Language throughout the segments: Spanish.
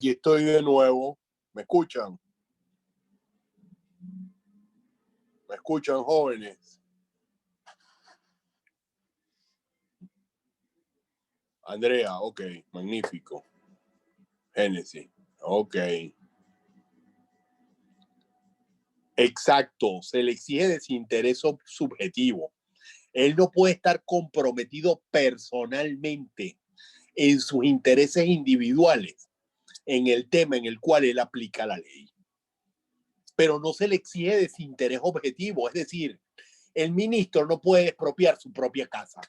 Aquí estoy de nuevo. ¿Me escuchan? ¿Me escuchan, jóvenes? Andrea, ok, magnífico. Génesis, ok. Exacto, se le exige desinterés subjetivo. Él no puede estar comprometido personalmente en sus intereses individuales en el tema en el cual él aplica la ley. Pero no se le exige desinterés objetivo, es decir, el ministro no puede expropiar su propia casa.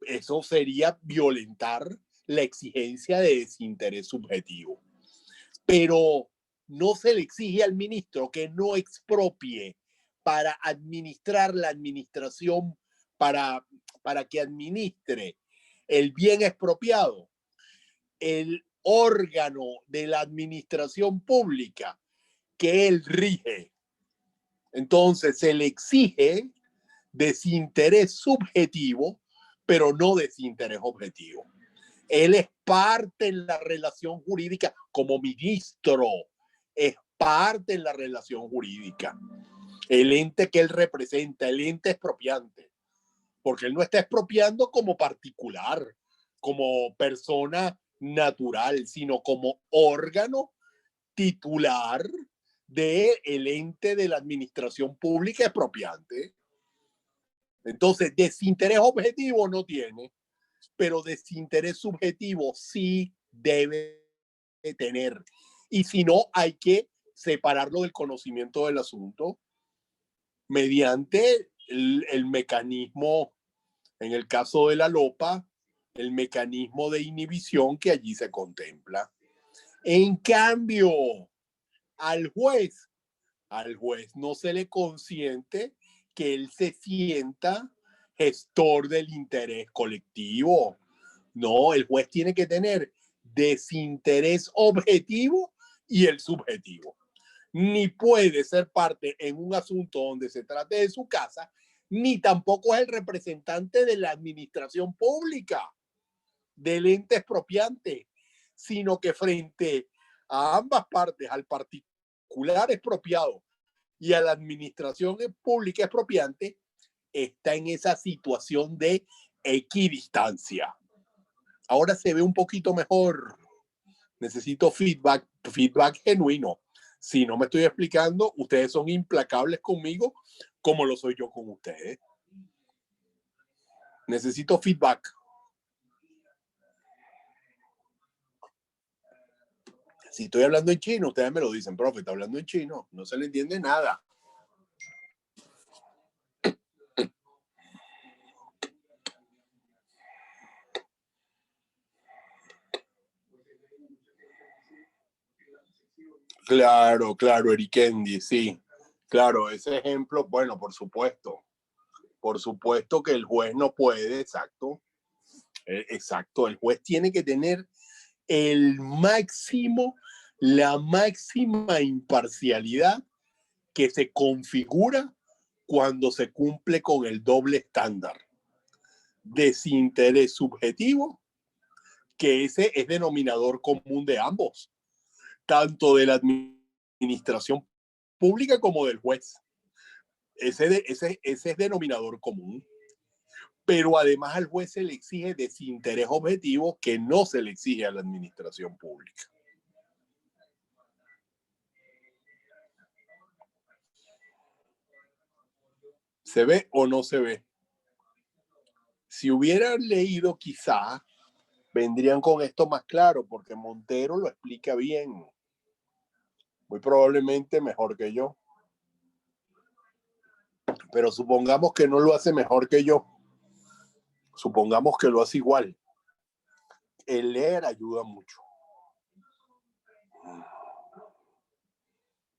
Eso sería violentar la exigencia de desinterés subjetivo. Pero no se le exige al ministro que no expropie para administrar la administración, para que administre el bien expropiado. El órgano de la administración pública que él rige. Entonces se le exige desinterés subjetivo, pero no desinterés objetivo. Él es parte en la relación jurídica como ministro, es parte en la relación jurídica. El ente que él representa, el ente expropiante, porque él no está expropiando como particular, como persona natural, sino como órgano titular del ente de la administración pública expropiante. Entonces, desinterés objetivo no tiene, pero desinterés subjetivo sí debe tener. Y si no, hay que separarlo del conocimiento del asunto mediante el mecanismo, en el caso de la LOPA, el mecanismo de inhibición que allí se contempla. En cambio, al juez no se le consiente que él se sienta gestor del interés colectivo. No, el juez tiene que tener desinterés objetivo y el subjetivo. Ni puede ser parte en un asunto donde se trate de su casa, ni tampoco es el representante de la administración pública, del ente expropiante, sino que frente a ambas partes, al particular expropiado y a la administración pública expropiante, está en esa situación de equidistancia. Ahora se ve un poquito mejor. Necesito feedback genuino. Si no me estoy explicando, ustedes son implacables conmigo como lo soy yo con ustedes. Necesito feedback. Si estoy hablando en chino, ustedes me lo dicen, profe, está hablando en chino, no se le entiende nada. Claro, claro, Erikendi, sí. Claro, ese ejemplo, bueno, por supuesto. Por supuesto que el juez no puede, exacto. Exacto, el juez tiene que tener la máxima imparcialidad que se configura cuando se cumple con el doble estándar. Desinterés subjetivo, que ese es denominador común de ambos, tanto de la administración pública como del juez. Ese es denominador común. Pero además al juez se le exige desinterés objetivo que no se le exige a la administración pública. ¿Se ve o no se ve? Si hubieran leído, quizá vendrían con esto más claro, porque Montero lo explica bien. Muy probablemente mejor que yo. Pero supongamos que no lo hace mejor que yo. Supongamos que lo hace igual. El leer ayuda mucho.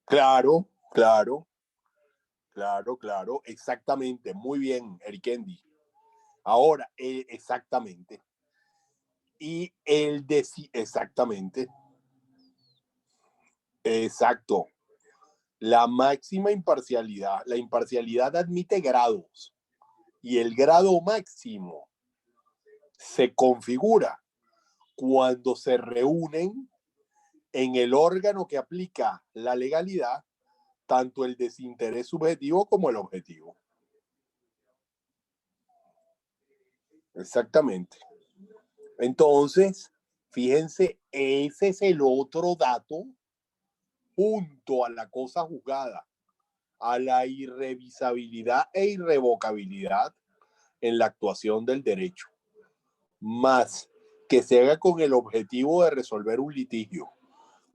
Claro, claro, claro, claro, exactamente. Muy bien, Erikendi. Ahora, exactamente. Y el exactamente. Exacto. La máxima imparcialidad, la imparcialidad admite grados y el grado máximo se configura cuando se reúnen en el órgano que aplica la legalidad, tanto el desinterés subjetivo como el objetivo. Exactamente. Entonces, fíjense, ese es el otro dato junto a la cosa juzgada, a la irrevisabilidad e irrevocabilidad en la actuación del derecho, más que se haga con el objetivo de resolver un litigio,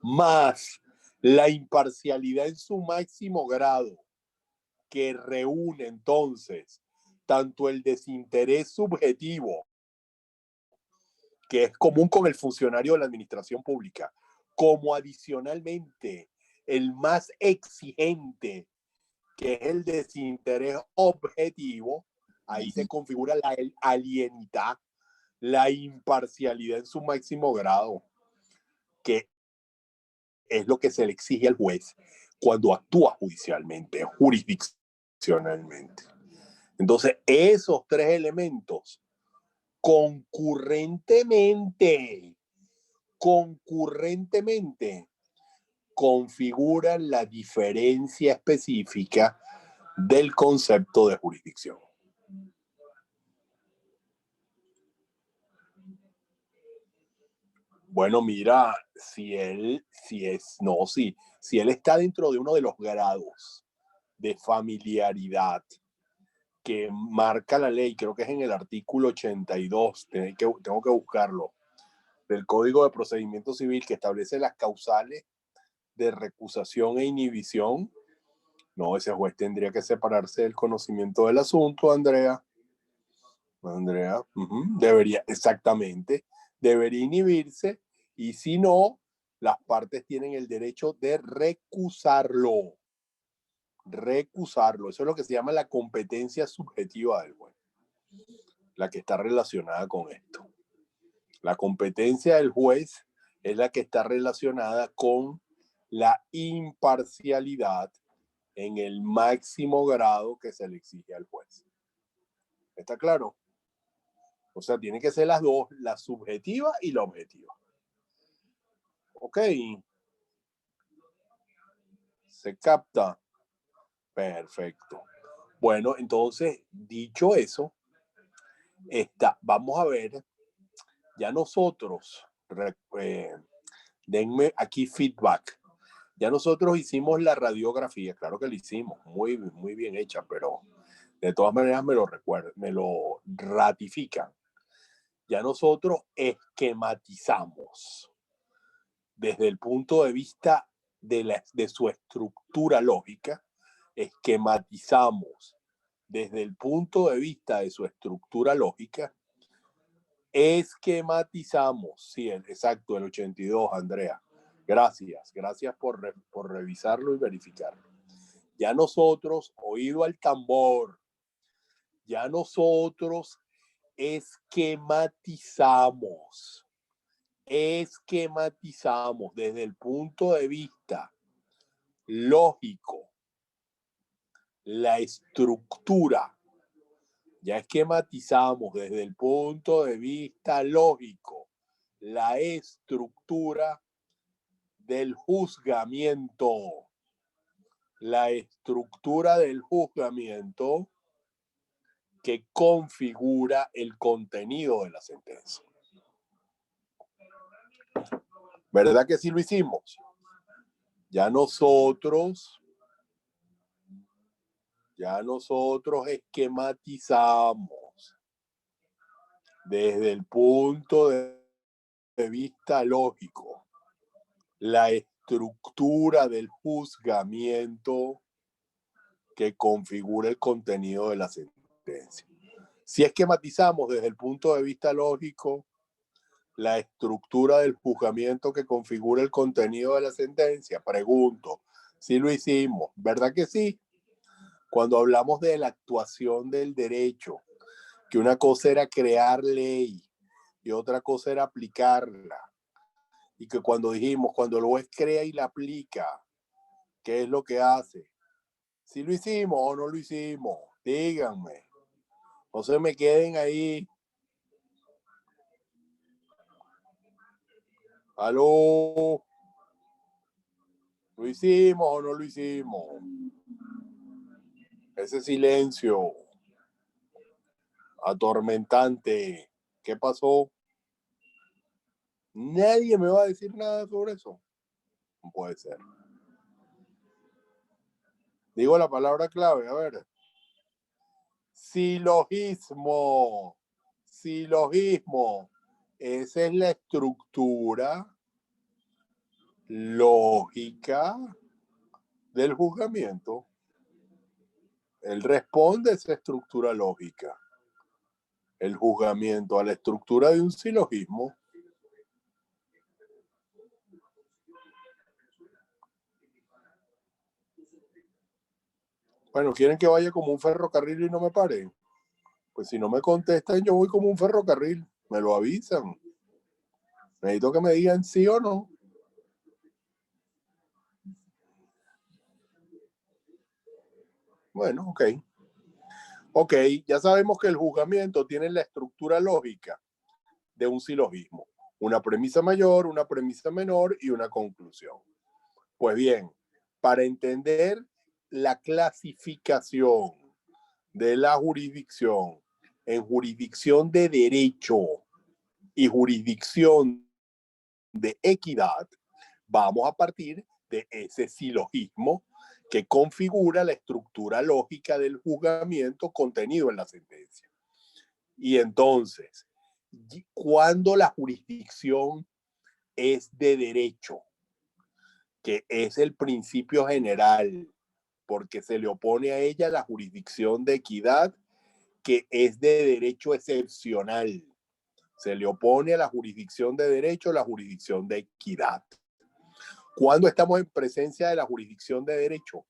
más la imparcialidad en su máximo grado, que reúne entonces tanto el desinterés subjetivo, que es común con el funcionario de la administración pública, como adicionalmente el más exigente, que es el desinterés objetivo. Ahí se configura la alienidad, la imparcialidad en su máximo grado, que es lo que se le exige al juez cuando actúa judicialmente, jurisdiccionalmente. Entonces, esos tres elementos concurrentemente configuran la diferencia específica del concepto de jurisdicción. Bueno, mira, si él está dentro de uno de los grados de familiaridad que marca la ley, creo que es en el artículo 82, tengo que buscarlo, del Código de Procedimiento Civil, que establece las causales de recusación e inhibición. No, ese juez tendría que separarse del conocimiento del asunto, Andrea. Debería, exactamente, debería inhibirse, y si no, las partes tienen el derecho de recusarlo. Eso es lo que se llama la competencia subjetiva del juez, la que está relacionada con esto. La competencia del juez es la que está relacionada con la imparcialidad en el máximo grado que se le exige al juez. ¿Está claro? O sea, tiene que ser las dos, la subjetiva y la objetiva. Ok. ¿Se capta? Perfecto. Bueno, entonces, dicho eso, vamos a ver, ya nosotros, denme aquí feedback. Ya nosotros hicimos la radiografía, claro que la hicimos, muy, muy bien hecha, pero de todas maneras me lo ratifican. Ya nosotros esquematizamos desde el punto de vista de su estructura lógica, esquematizamos desde el punto de vista de su estructura lógica, sí, exacto, el 82, Andrea. Gracias por revisarlo y verificarlo. Ya nosotros, oído al tambor, ya nosotros esquematizamos desde el punto de vista lógico la estructura. Ya esquematizamos desde el punto de vista lógico la estructura del juzgamiento. La estructura del juzgamiento que configura el contenido de la sentencia. ¿Verdad que sí lo hicimos? Ya nosotros esquematizamos desde el punto de vista lógico la estructura del juzgamiento que configura el contenido de la sentencia. Si esquematizamos desde el punto de vista lógico la estructura del juzgamiento que configura el contenido de la sentencia, pregunto, ¿sí lo hicimos? ¿Verdad que sí? Cuando hablamos de la actuación del derecho, que una cosa era crear ley y otra cosa era aplicarla, y que cuando el juez crea y la aplica, ¿qué es lo que hace? ¿Sí lo hicimos o no lo hicimos? Díganme. No se me queden ahí. ¿Aló? ¿Lo hicimos o no lo hicimos? Ese silencio atormentante. ¿Qué pasó? Nadie me va a decir nada sobre eso. No puede ser. Digo la palabra clave, a ver. Silogismo. Silogismo. Esa es la estructura lógica del juzgamiento. Él responde a esa estructura lógica. El juzgamiento a la estructura de un silogismo. Bueno, ¿quieren que vaya como un ferrocarril y no me pare? Pues si no me contestan, yo voy como un ferrocarril. Me lo avisan. Necesito que me digan sí o no. Bueno, ok. Ok, ya sabemos que el juzgamiento tiene la estructura lógica de un silogismo. Una premisa mayor, una premisa menor y una conclusión. Pues bien, para entender la clasificación de la jurisdicción en jurisdicción de derecho y jurisdicción de equidad, vamos a partir de ese silogismo que configura la estructura lógica del juzgamiento contenido en la sentencia. Y entonces, cuando la jurisdicción es de derecho, que es el principio general, porque se le opone a ella la jurisdicción de equidad, que es de derecho excepcional. Se le opone a la jurisdicción de derecho la jurisdicción de equidad. ¿Cuándo estamos en presencia de la jurisdicción de derecho?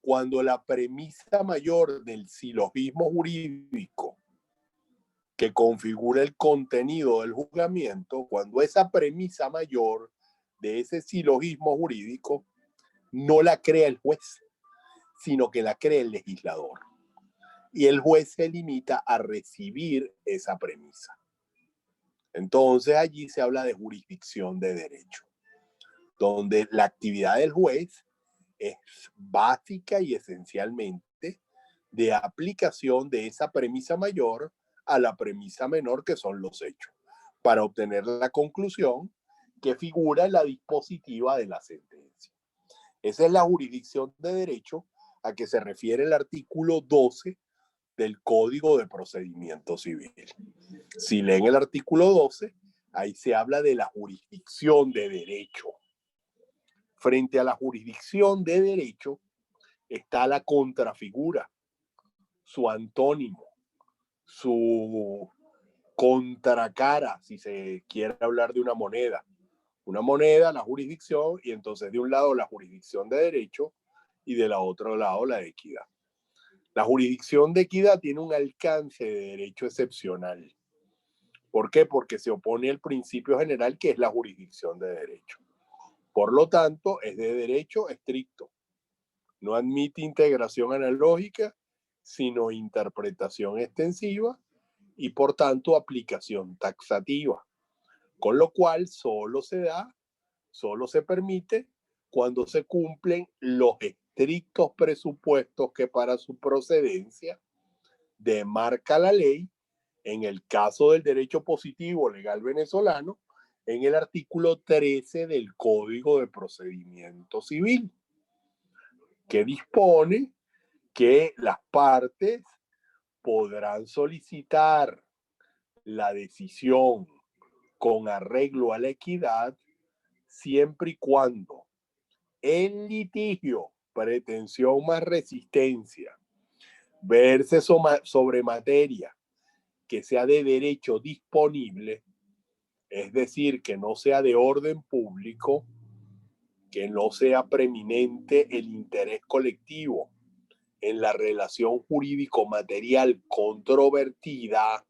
Cuando la premisa mayor del silogismo jurídico que configura el contenido del juzgamiento, cuando esa premisa mayor de ese silogismo jurídico no la crea el juez, sino que la crea el legislador. Y el juez se limita a recibir esa premisa. Entonces allí se habla de jurisdicción de derecho, donde la actividad del juez es básica y esencialmente de aplicación de esa premisa mayor a la premisa menor, que son los hechos, para obtener la conclusión que figura en la dispositiva de la sentencia. Esa es la jurisdicción de derecho a que se refiere el artículo 12 del Código de Procedimiento Civil. Si leen el artículo 12, ahí se habla de la jurisdicción de derecho. Frente a la jurisdicción de derecho está la contrafigura, su antónimo, su contracara, si se quiere hablar de una moneda. Una moneda, la jurisdicción, y entonces de un lado la jurisdicción de derecho y del otro lado la de equidad. La jurisdicción de equidad tiene un alcance de derecho excepcional. ¿Por qué? Porque se opone al principio general, que es la jurisdicción de derecho. Por lo tanto, es de derecho estricto. No admite integración analógica, sino interpretación extensiva y, por tanto, aplicación taxativa. Con lo cual, solo se permite cuando se cumplen los estrictos presupuestos que para su procedencia demarca la ley, en el caso del derecho positivo legal venezolano, en el artículo 13 del Código de Procedimiento Civil, que dispone que las partes podrán solicitar la decisión con arreglo a la equidad siempre y cuando el litigio, pretensión más resistencia, verse sobre materia que sea de derecho disponible, es decir, que no sea de orden público, que no sea preeminente el interés colectivo en la relación jurídico-material controvertida,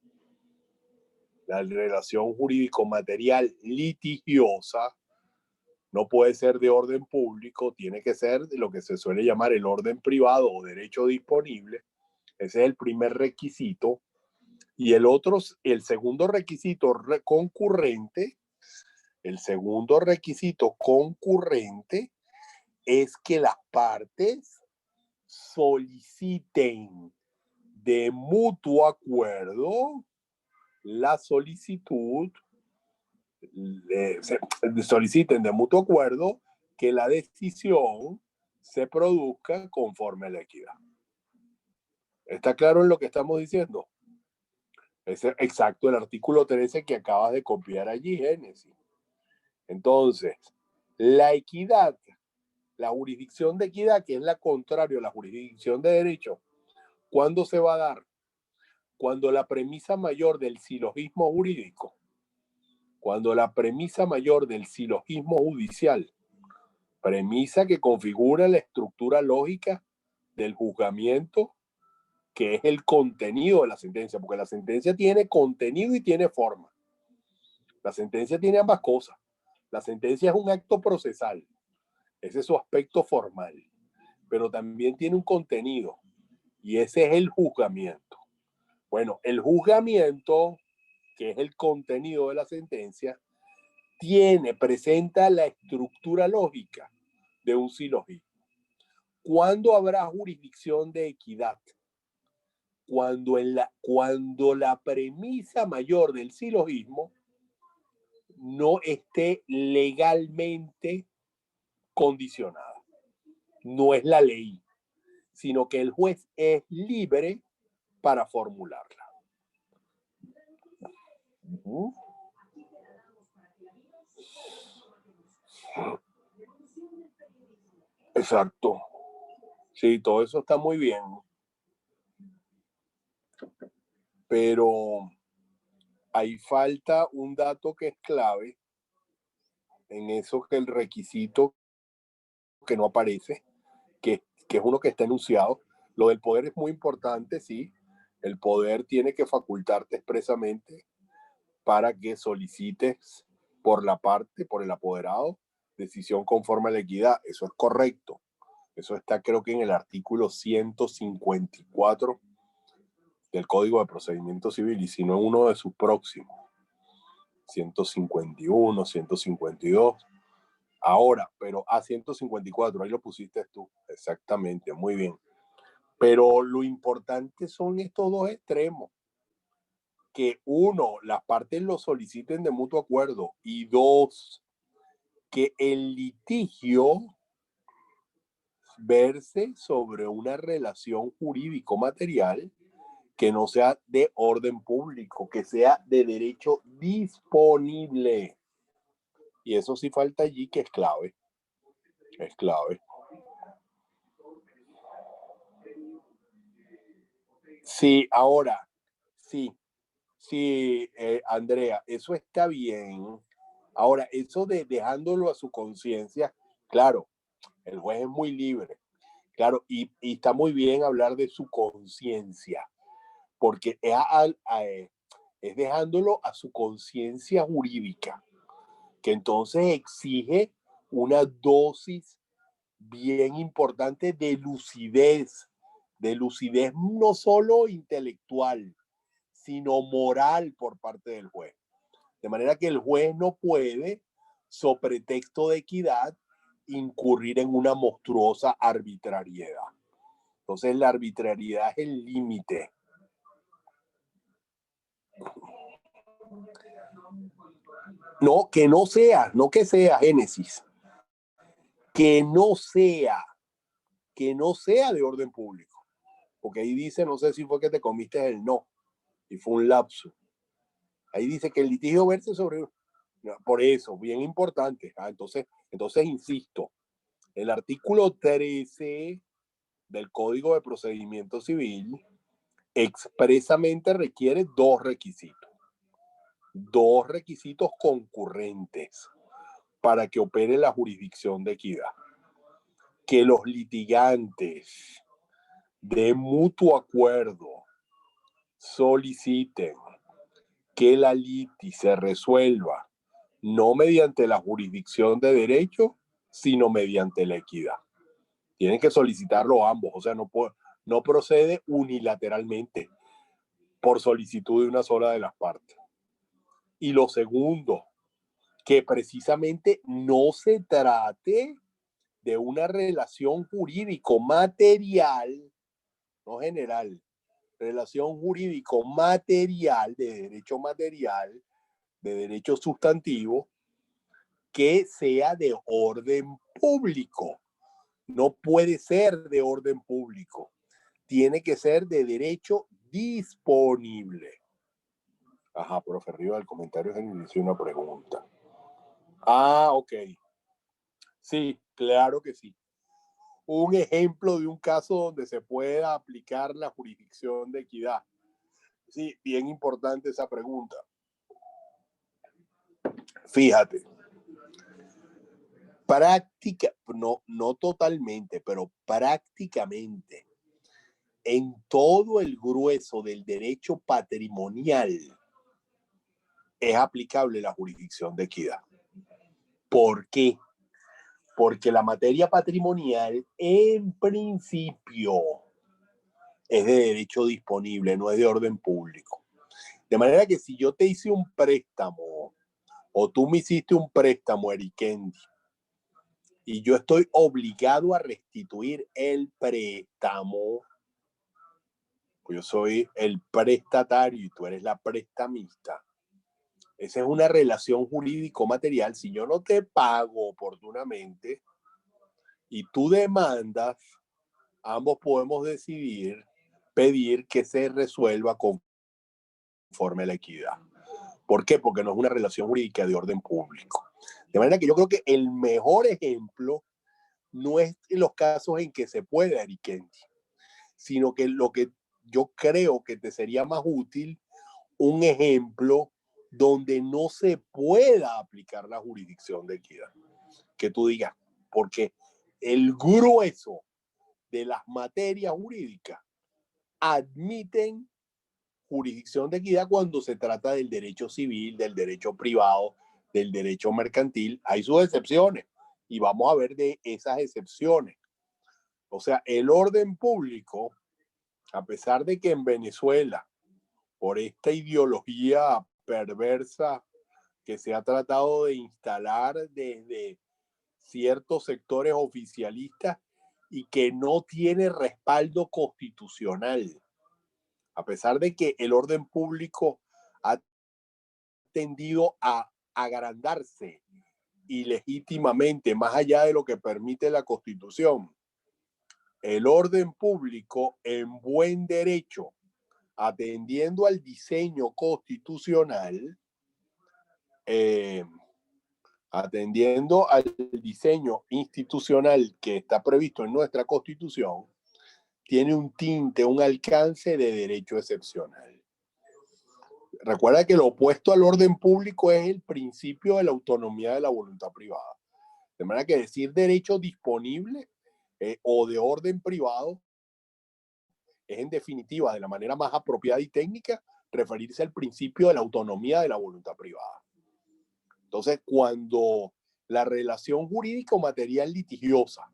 la relación jurídico-material litigiosa, no puede ser de orden público, tiene que ser de lo que se suele llamar el orden privado o derecho disponible. Ese es el primer requisito. Y el segundo requisito concurrente El segundo requisito concurrente es que las partes soliciten de mutuo acuerdo la solicitud, soliciten de mutuo acuerdo que la decisión se produzca conforme a la equidad. ¿Está claro en lo que estamos diciendo? Es exacto el artículo 13 que acabas de copiar allí, Génesis. Entonces, la equidad, la jurisdicción de equidad, que es la contraria a la jurisdicción de derecho, ¿cuándo se va a dar? Cuando la premisa mayor del silogismo jurídico, cuando la premisa mayor del silogismo judicial, premisa que configura la estructura lógica del juzgamiento, que es el contenido de la sentencia, porque la sentencia tiene contenido y tiene forma. La sentencia tiene ambas cosas. La sentencia es un acto procesal, ese es su aspecto formal, pero también tiene un contenido y ese es el juzgamiento. Bueno, el juzgamiento, que es el contenido de la sentencia, presenta la estructura lógica de un silogismo. ¿Cuándo habrá jurisdicción de equidad? Cuando la premisa mayor del silogismo no esté legalmente condicionada. No es la ley, sino que el juez es libre para formularla. Exacto. Sí, todo eso está muy bien. Pero ahí falta un dato que es clave en eso, que el requisito que no aparece, que es uno que está enunciado. Lo del poder es muy importante, sí. El poder tiene que facultarte expresamente para que solicites por el apoderado, decisión conforme a la equidad. Eso es correcto. Eso está, creo que en el artículo 154 del Código de Procedimiento Civil, y si no en uno de sus próximos, 151, 152. Ahora, pero a 154, ahí lo pusiste tú, exactamente, muy bien. Pero lo importante son estos dos extremos, que uno, las partes lo soliciten de mutuo acuerdo, y dos, que el litigio verse sobre una relación jurídico-material que no sea de orden público, que sea de derecho disponible. Y eso sí falta allí, que es clave. Es clave. Sí, ahora, sí, Andrea, eso está bien. Ahora, eso de dejándolo a su conciencia, claro, el juez es muy libre, claro, y está muy bien hablar de su conciencia, porque es dejándolo a su conciencia jurídica, que entonces exige una dosis bien importante de lucidez no solo intelectual, sino moral por parte del juez. De manera que el juez no puede, sobre pretexto de equidad, incurrir en una monstruosa arbitrariedad. Entonces la arbitrariedad es el límite. No, no que sea Génesis, que no sea de orden público. Porque ahí dice, no sé si fue que te comiste el no, y fue un lapso. Ahí dice que el litigio verse sobre... Por eso, bien importante. Entonces, insisto, el artículo 13 del Código de Procedimiento Civil expresamente requiere dos requisitos concurrentes para que opere la jurisdicción de equidad. Que los litigantes de mutuo acuerdo soliciten que la liti se resuelva no mediante la jurisdicción de derecho, sino mediante la equidad. Tienen que solicitarlo ambos, o sea, no procede unilateralmente por solicitud de una sola de las partes. Y lo segundo, que precisamente no se trate de una relación jurídico-material, no general, relación jurídico-material, de derecho sustantivo, que sea de orden público. No puede ser de orden público. Tiene que ser de derecho disponible. Ajá, profe, arriba del comentario se inició una pregunta. Ah, ok. Sí, claro que sí. Un ejemplo de un caso donde se pueda aplicar la jurisdicción de equidad. Sí, bien importante esa pregunta. Fíjate, no totalmente, pero prácticamente en todo el grueso del derecho patrimonial es aplicable la jurisdicción de equidad. ¿Por qué? Porque la materia patrimonial en principio es de derecho disponible, no es de orden público. De manera que si yo te hice un préstamo o tú me hiciste un préstamo, Erikendi, y yo estoy obligado a restituir el préstamo, pues yo soy el prestatario y tú eres la prestamista. Esa es una relación jurídico-material. Si yo no te pago oportunamente y tú demandas, ambos podemos pedir que se resuelva conforme a la equidad. ¿Por qué? Porque no es una relación jurídica de orden público. De manera que yo creo que el mejor ejemplo no es en los casos en que se puede, Erikendi, sino que lo que yo creo que te sería más útil, un ejemplo donde no se pueda aplicar la jurisdicción de equidad. Que tú digas, porque el grueso de las materias jurídicas admiten jurisdicción de equidad cuando se trata del derecho civil, del derecho privado, del derecho mercantil. Hay sus excepciones y vamos a ver de esas excepciones. O sea, el orden público, a pesar de que en Venezuela, por esta ideología perversa que se ha tratado de instalar desde ciertos sectores oficialistas y que no tiene respaldo constitucional, a pesar de que el orden público ha tendido a agrandarse ilegítimamente más allá de lo que permite la Constitución, el orden público en buen derecho, atendiendo al diseño constitucional, atendiendo al diseño institucional que está previsto en nuestra Constitución, tiene un tinte, un alcance de derecho excepcional. Recuerda que lo opuesto al orden público es el principio de la autonomía de la voluntad privada. De manera que decir derecho disponible o de orden privado es en definitiva, de la manera más apropiada y técnica, referirse al principio de la autonomía de la voluntad privada. Entonces, cuando la relación jurídico-material litigiosa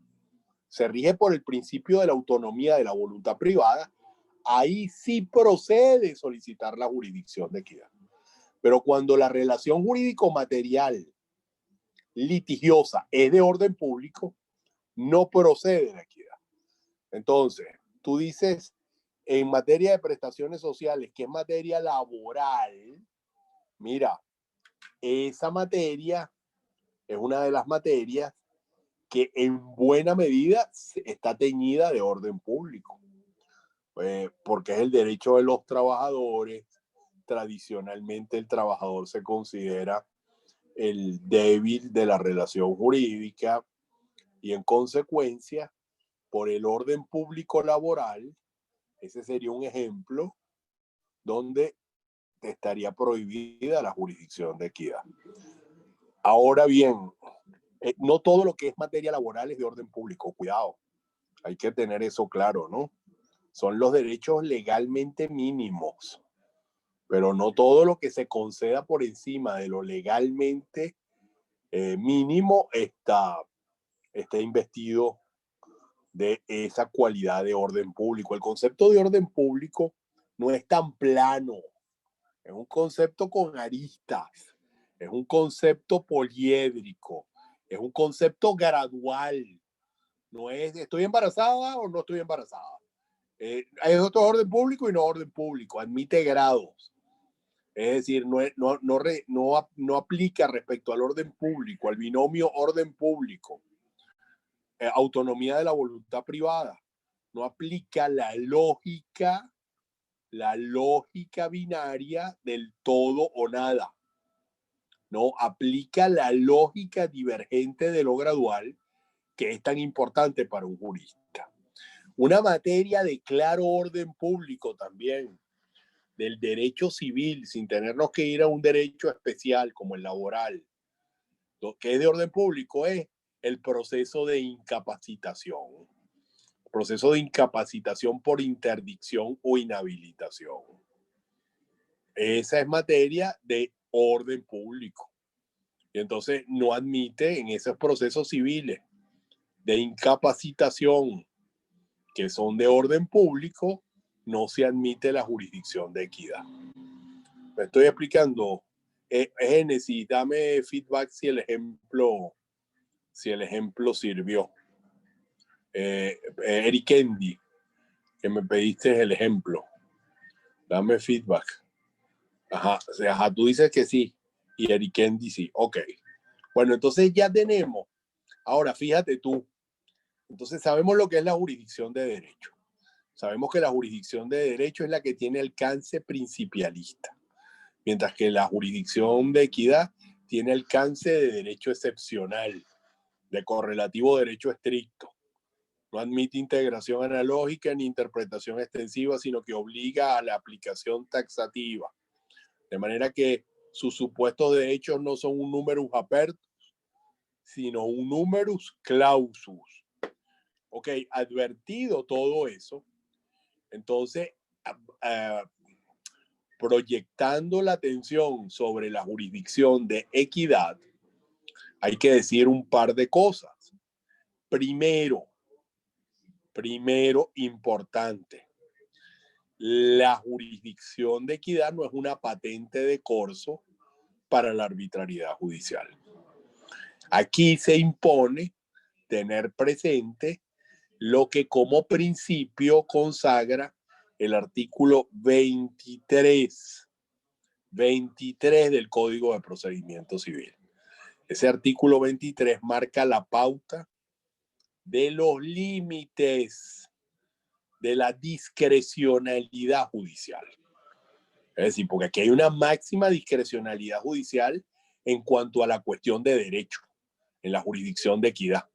se rige por el principio de la autonomía de la voluntad privada, ahí sí procede solicitar la jurisdicción de equidad. Pero cuando la relación jurídico-material litigiosa es de orden público, no procede de equidad. Entonces, tú dices, en materia de prestaciones sociales, que es materia laboral, mira, esa materia es una de las materias que en buena medida está teñida de orden público, porque es el derecho de los trabajadores. Tradicionalmente el trabajador se considera el débil de la relación jurídica y en consecuencia, por el orden público laboral, ese sería un ejemplo donde estaría prohibida la jurisdicción de equidad. Ahora bien, no todo lo que es materia laboral es de orden público, cuidado, hay que tener eso claro, ¿no? Son los derechos legalmente mínimos, pero no todo lo que se conceda por encima de lo legalmente mínimo está investido de esa cualidad de orden público. El concepto de orden público no es tan plano, es un concepto con aristas, Es un concepto poliédrico, es un concepto gradual. No es estoy embarazada o no estoy embarazada. Hay otro orden público y no orden público, admite grados. Es decir, no aplica respecto al orden público, al binomio orden público, autonomía de la voluntad privada. No aplica la lógica binaria del todo o nada. No aplica la lógica divergente de lo gradual, que es tan importante para un jurista. Una materia de claro orden público también, del derecho civil, sin tenernos que ir a un derecho especial como el laboral. Lo que es de orden público es el proceso de incapacitación. Proceso de incapacitación por interdicción o inhabilitación. Esa es materia de orden público. Y entonces no admite en esos procesos civiles de incapacitación que son de orden público, no se admite la jurisdicción de equidad. Me estoy explicando. Génesis, dame feedback si el ejemplo sirvió. Eric Kendi, que me pediste el ejemplo. Dame feedback. Ajá, tú dices que sí. Y Eric Kendi sí. Ok. Bueno, entonces ya tenemos. Ahora, fíjate tú. Entonces sabemos lo que es la jurisdicción de derecho. Sabemos que la jurisdicción de derecho es la que tiene alcance principialista, mientras que la jurisdicción de equidad tiene alcance de derecho excepcional, de correlativo derecho estricto. No admite integración analógica ni interpretación extensiva, sino que obliga a la aplicación taxativa. De manera que sus supuestos de hechos no son un numerus apertus, sino un numerus clausus. Ok, advertido todo eso, entonces, proyectando la atención sobre la jurisdicción de equidad, hay que decir un par de cosas. Primero, importante, la jurisdicción de equidad no es una patente de corso para la arbitrariedad judicial. Aquí se impone tener presente lo que como principio consagra el artículo 23 del Código de Procedimiento Civil. Ese artículo 23 marca la pauta de los límites de la discrecionalidad judicial. Es decir, porque aquí hay una máxima discrecionalidad judicial en cuanto a la cuestión de derecho, en la jurisdicción de equidad.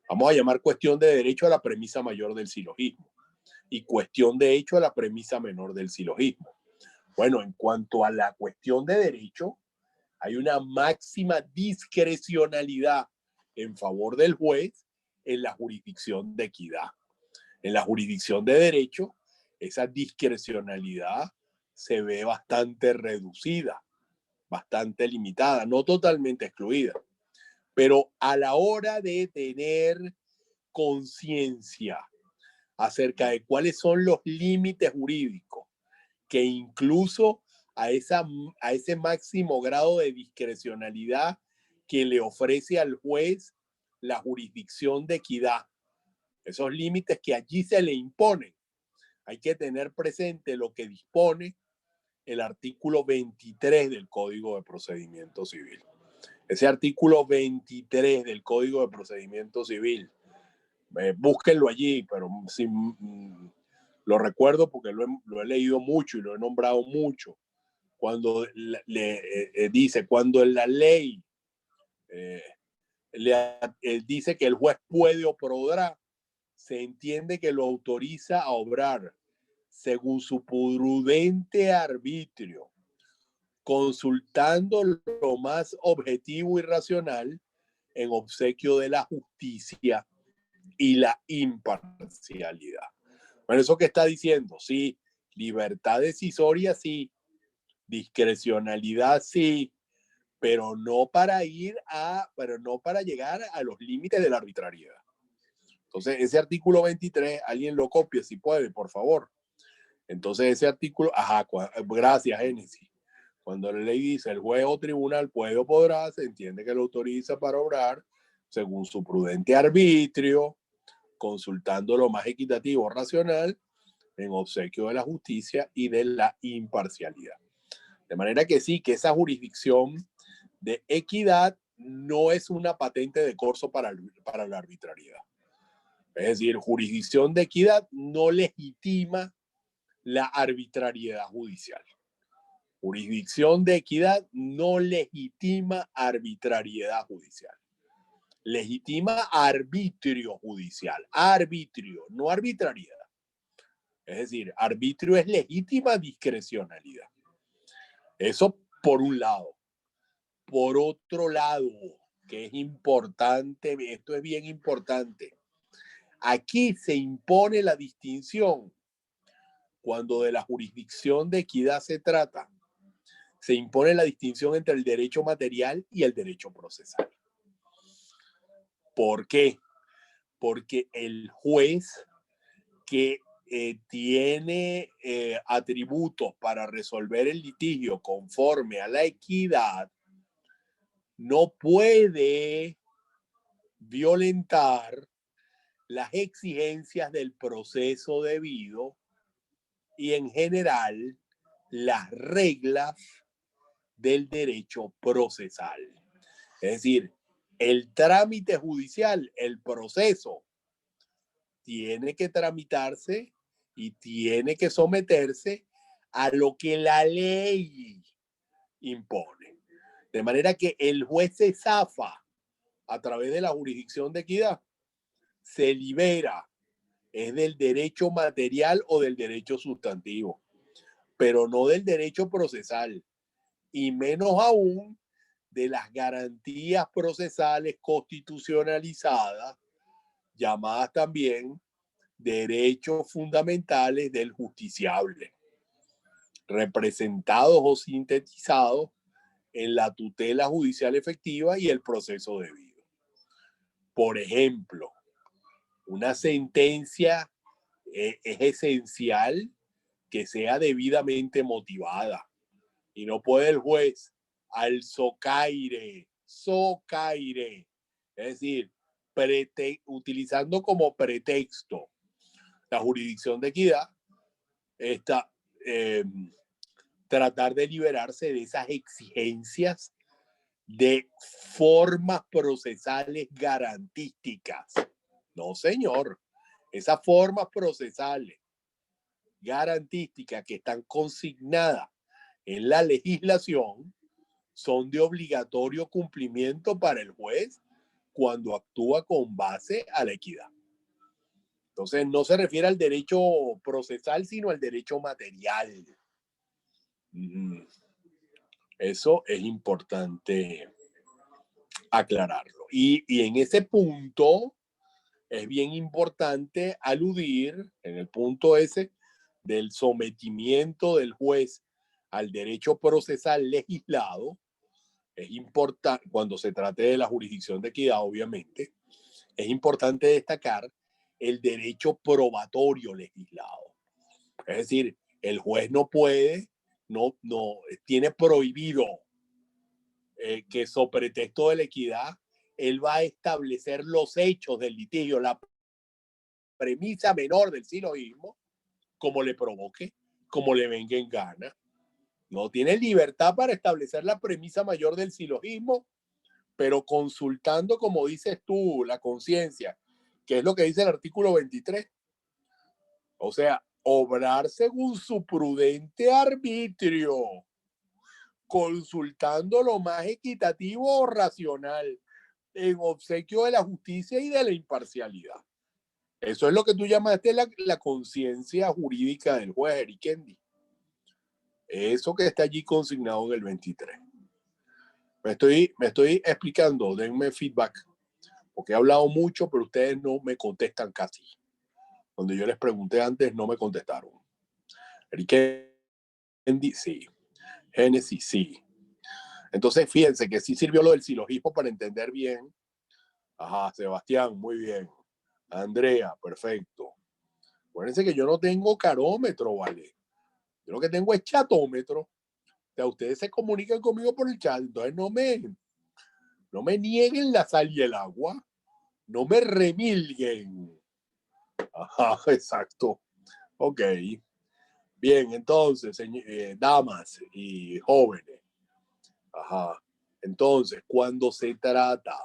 Vamos a llamar cuestión de derecho a la premisa mayor del silogismo y cuestión de hecho a la premisa menor del silogismo. Bueno, en cuanto a la cuestión de derecho, hay una máxima discrecionalidad en favor del juez en la jurisdicción de equidad. En la jurisdicción de derecho, esa discrecionalidad se ve bastante reducida, bastante limitada, no totalmente excluida. Pero a la hora de tener conciencia acerca de cuáles son los límites jurídicos que incluso a ese máximo grado de discrecionalidad que le ofrece al juez la jurisdicción de equidad, esos límites que allí se le imponen, hay que tener presente lo que dispone el artículo 23 del Código de Procedimiento Civil. Ese artículo 23 del Código de Procedimiento Civil, búsquenlo allí, pero lo recuerdo porque lo he leído mucho y lo he nombrado mucho. Cuando dice, cuando en la ley dice que el juez puede o podrá, se entiende que lo autoriza a obrar según su prudente arbitrio, consultando lo más objetivo y racional en obsequio de la justicia y la imparcialidad. Bueno, ¿eso qué está diciendo? Sí, libertad decisoria sí, discrecionalidad sí, pero no para llegar a los límites de la arbitrariedad. Entonces, ese artículo 23, alguien lo copie si puede, por favor. Entonces, ese artículo, gracias, Génesis. Cuando la ley dice el juez o tribunal puede o podrá, se entiende que lo autoriza para obrar según su prudente arbitrio, consultando lo más equitativo, racional, en obsequio de la justicia y de la imparcialidad. De manera que sí, que esa jurisdicción de equidad no es una patente de corso para la arbitrariedad. Es decir, jurisdicción de equidad no legitima la arbitrariedad judicial. Jurisdicción de equidad no legitima arbitrariedad judicial. Legitima arbitrio judicial. Arbitrio, no arbitrariedad. Es decir, arbitrio es legítima discrecionalidad. Eso por un lado. Por otro lado, que es importante, esto es bien importante, aquí se impone la distinción cuando de la jurisdicción de equidad se trata. Se impone la distinción entre el derecho material y el derecho procesal. ¿Por qué? Porque el juez que tiene atributos para resolver el litigio conforme a la equidad no puede violentar las exigencias del proceso debido y en general las reglas del derecho procesal. Es decir, el trámite judicial, el proceso, tiene que tramitarse y tiene que someterse a lo que la ley impone. De manera que el juez se zafa a través de la jurisdicción de equidad, se libera, es del derecho material o del derecho sustantivo, pero no del derecho procesal, y menos aún de las garantías procesales constitucionalizadas, llamadas también derechos fundamentales del justiciable, representados o sintetizados en la tutela judicial efectiva y el proceso debido. Por ejemplo, una sentencia es esencial que sea debidamente motivada y no puede el juez al socaire, es decir, utilizando como pretexto la jurisdicción de equidad, tratar de liberarse de esas exigencias de formas procesales garantísticas. No, señor. Esas formas procesales garantísticas que están consignadas en la legislación son de obligatorio cumplimiento para el juez cuando actúa con base a la equidad. Entonces, no se refiere al derecho procesal, sino al derecho material. Eso es importante aclararlo. Y en ese punto es bien importante aludir, en el punto ese, del sometimiento del juez al derecho procesal legislado. Es importante, cuando se trate de la jurisdicción de equidad, obviamente, es importante destacar el derecho probatorio legislado. Es decir, el juez no puede, no tiene prohibido que sobre pretexto de la equidad, él va a establecer los hechos del litigio, la premisa menor del silogismo, como le provoque, como le venga en gana. No tiene libertad para establecer la premisa mayor del silogismo, pero consultando, como dices tú, la conciencia, que es lo que dice el artículo 23. O sea, obrar según su prudente arbitrio, consultando lo más equitativo o racional, en obsequio de la justicia y de la imparcialidad. Eso es lo que tú llamaste la conciencia jurídica del juez Eriquendi. Eso que está allí consignado en el 23. Me estoy explicando, denme feedback, porque he hablado mucho, pero ustedes no me contestan casi. Cuando yo les pregunté antes, no me contestaron. Eriquendi, sí. Génesis, sí. Entonces, fíjense que sí sirvió lo del silogismo para entender bien. Ajá, Sebastián, muy bien. Andrea, perfecto. Acuérdense que yo no tengo carómetro, ¿vale? Yo lo que tengo es chatómetro. sea, ustedes se comunican conmigo por el chat, entonces no me nieguen la sal y el agua, no me remilguen. Ajá, exacto. Ok. Bien, entonces, damas y jóvenes. Ajá. Entonces, cuando se trata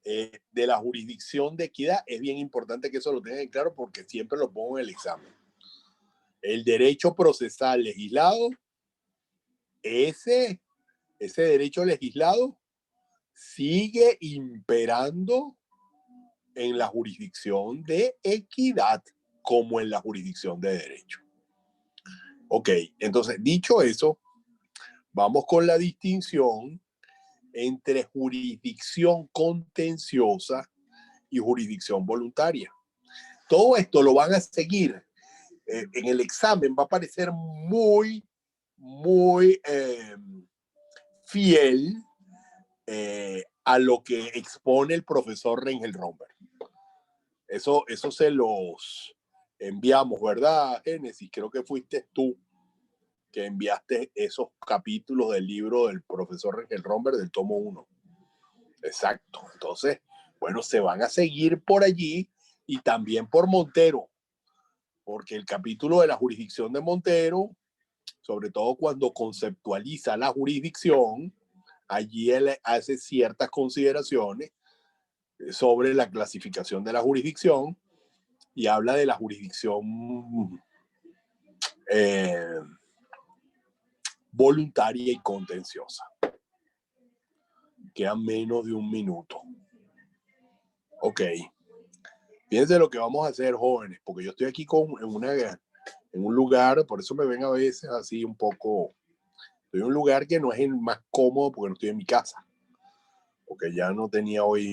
de la jurisdicción de equidad, es bien importante que eso lo tengan claro porque siempre lo pongo en el examen. El derecho procesal legislado, ese derecho legislado sigue imperando en la jurisdicción de equidad como en la jurisdicción de derecho. Ok, entonces, dicho eso, vamos con la distinción entre jurisdicción contenciosa y jurisdicción voluntaria. Todo esto lo van a seguir. En el examen va a parecer muy fiel a lo que expone el profesor Rengel Romberg. Eso se los enviamos, ¿verdad, Génesis? Creo que fuiste tú que enviaste esos capítulos del libro del profesor Rengel Romberg del tomo 1. Exacto. Entonces, bueno, se van a seguir por allí y también por Montero, porque el capítulo de la jurisdicción de Montero, sobre todo cuando conceptualiza la jurisdicción, allí él hace ciertas consideraciones sobre la clasificación de la jurisdicción y habla de la jurisdicción voluntaria y contenciosa. Queda menos de un minuto. Ok. Fíjense lo que vamos a hacer, jóvenes, porque yo estoy aquí en un lugar, por eso me ven a veces así un poco. Estoy en un lugar que no es el más cómodo porque no estoy en mi casa, porque ya no tenía hoy